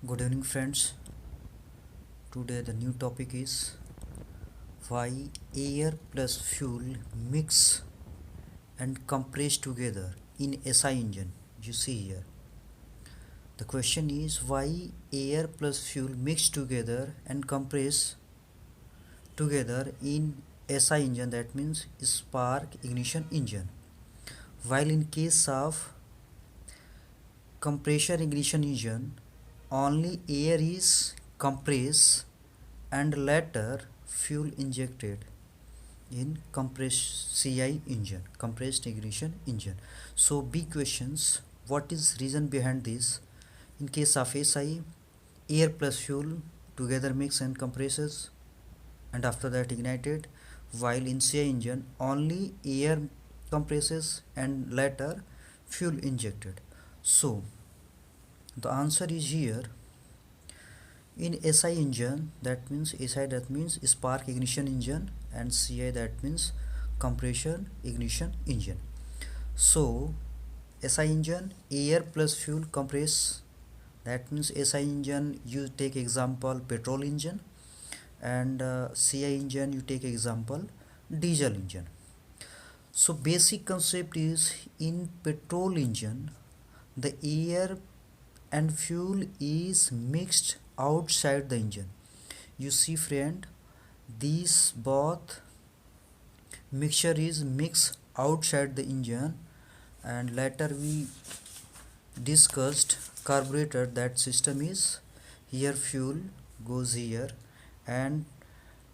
Good evening, friends. Today, the new topic is why air plus fuel mix and compress together in SI engine. You see here. The question is why air plus fuel mix together and compress together in SI engine, that means spark ignition engine. While in case of compression ignition engine, only air is compressed and later fuel injected in compressed CI engine, compressed ignition engine. So big questions, what is reason behind this? In case of SI, air plus fuel together mix and compresses and after that ignited, while in CI engine only air compresses and later fuel injected. So the answer is here. In SI engine, that means spark ignition engine, and CI, that means compression ignition engine. So SI engine air plus fuel compress, that means SI engine you take example petrol engine, and CI engine you take example diesel engine. So basic concept is in petrol engine the air and fuel is mixed outside the engine. You see friend, these both mixture is mixed outside the engine, and later we discussed carburetor, that system is here fuel goes here and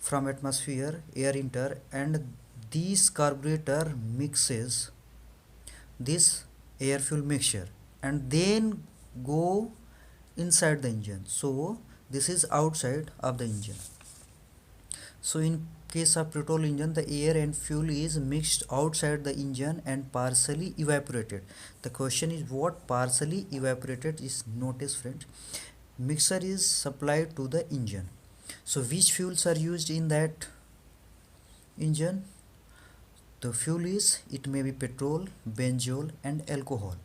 from atmosphere air enter, and this carburetor mixes this air fuel mixture and then go inside the engine. So this is outside of the engine. So in case of petrol engine, the air and fuel is mixed outside the engine and partially evaporated. The question is what partially evaporated is, notice friends, mixture is supplied to the engine. So which fuels are used in that engine? The fuel is, it may be petrol, benzol and alcohol.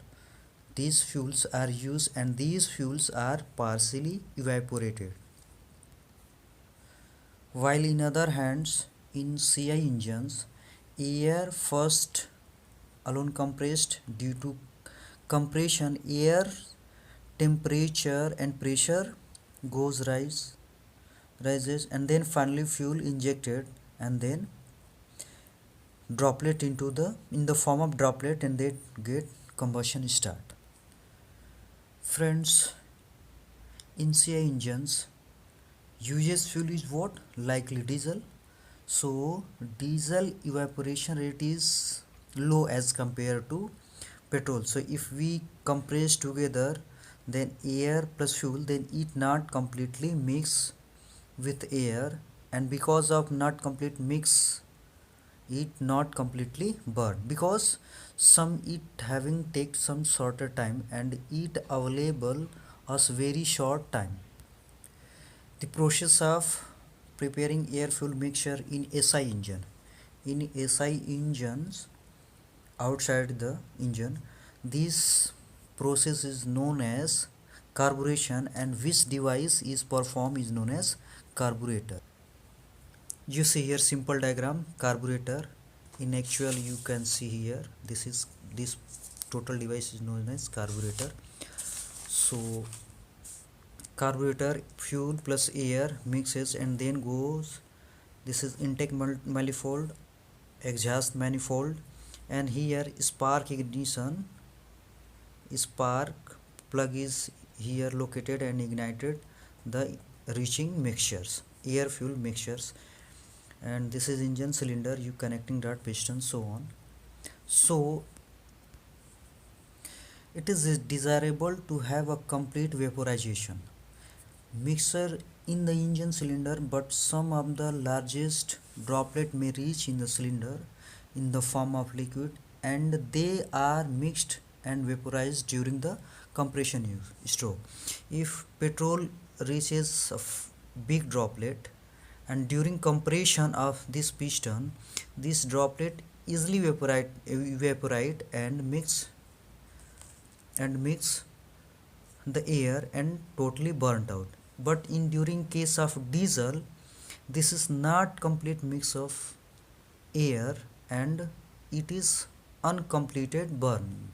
These fuels are used and these fuels are partially evaporated. While in other hands, in CI engines, air first alone compressed due to compression, air temperature and pressure rises, and then finally fuel injected and then droplet in the form of droplet, and they get combustion start. Friends, in CI engines uses fuel is what? Likely diesel. So diesel evaporation rate is low as compared to petrol. So if we compress together then air plus fuel, then it not completely mix with air, and because of not complete mix it not completely burn, because some it having take some shorter time and it available as very short time. The process of preparing air fuel mixture in SI engine. In SI engines outside the engine, this process is known as carburation, and which device is performed is known as carburetor. You see here simple diagram carburetor. In actual you can see here this total device is known as carburetor. So carburetor fuel plus air mixes and then goes, this is intake manifold, exhaust manifold, and here spark ignition, spark plug is here located and ignited the reaching mixtures, air fuel mixtures, and this is engine cylinder, you connecting that piston, so on. So it is desirable to have a complete vaporization mixture in the engine cylinder, but some of the largest droplet may reach in the cylinder in the form of liquid, and they are mixed and vaporized during the compression stroke. If petrol reaches a big droplet, and during compression of this piston this droplet easily evaporate and mix the air and totally burnt out. But in during case of diesel, this is not complete mix of air and it is uncompleted burn.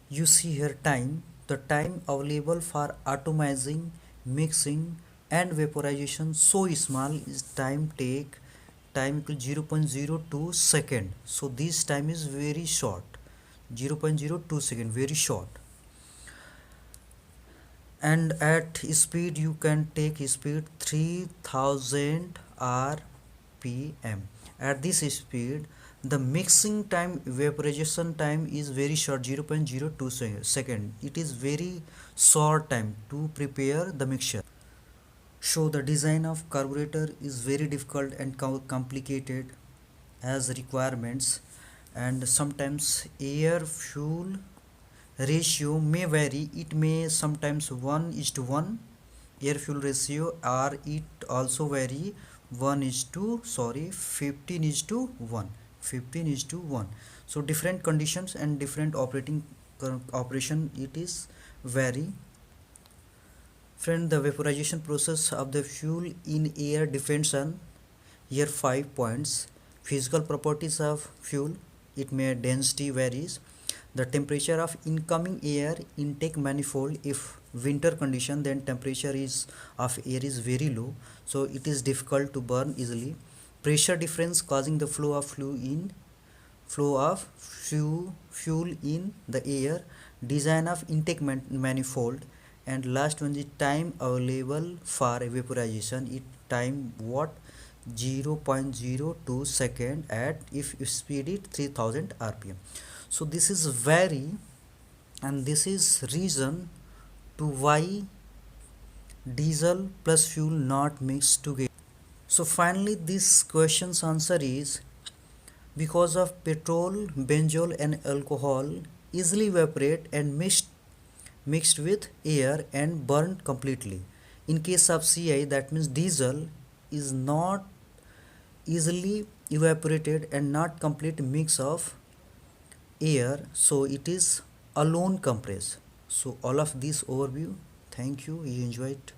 You see here time, the time available for atomizing, mixing and vaporization so small is time equal 0.02 second. So this time is very short, 0.02 second, very short. And at speed you can take speed 3000 rpm. At this speed the mixing time, vaporization time is very short, 0.02 second. It is very short time to prepare the mixture. So the design of carburetor is very difficult and complicated as requirements, and sometimes air fuel ratio may vary. It may sometimes 1:1 air fuel ratio, or it also vary 15:1, 15:1. So different conditions and different operation it is vary. Friend, the vaporization process of the fuel in air depends on here 5 points. Physical properties of fuel, it may density varies, the temperature of incoming air intake manifold. If winter condition, then temperature of air is very low, so it is difficult to burn easily. Pressure difference causing the flow of fuel in the air. Design of intake manifold. And last one is time available for vaporization. It time what 0.02 second at if speed it 3000 rpm. So this is very, and this is reason to why diesel plus fuel not mixed together. So finally this question's answer is because of petrol, benzol and alcohol easily evaporate and mixed with air and burned completely. In case of CI, that means diesel is not easily evaporated and not complete mix of air, so it is alone compressed. So all of this overview. Thank you. You enjoyed.